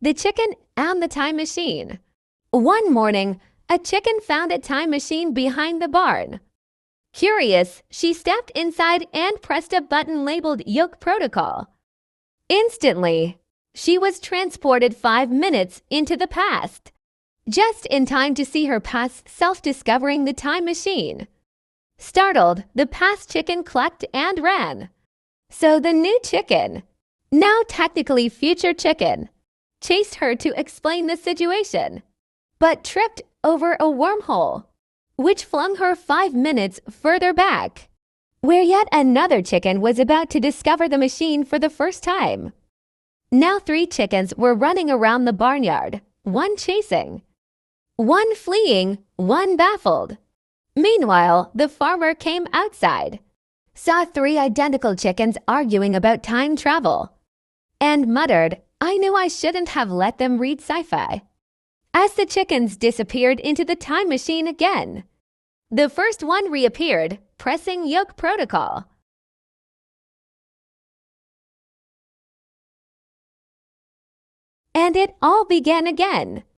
The Chicken and the Time Machine. One morning, a chicken found a time machine behind the barn. Curious, she stepped inside and pressed a button labeled Yolk Protocol. Instantly, she was transported 5 minutes into the past, just in time to see her past self discovering the time machine. Startled, the past chicken clucked and ran. So the new chicken, now technically future chicken, chased her to explain the situation, but tripped over a wormhole, which flung her 5 minutes further back, where yet another chicken was about to discover the machine for the first time. Now 3 chickens were running around the barnyard, one chasing, one fleeing, one baffled. Meanwhile, the farmer came outside, saw 3 identical chickens arguing about time travel, and muttered, "I knew I shouldn't have let them read sci-fi," as the chickens disappeared into the time machine again. The first one reappeared, pressing Yolk Protocol. And it all began again.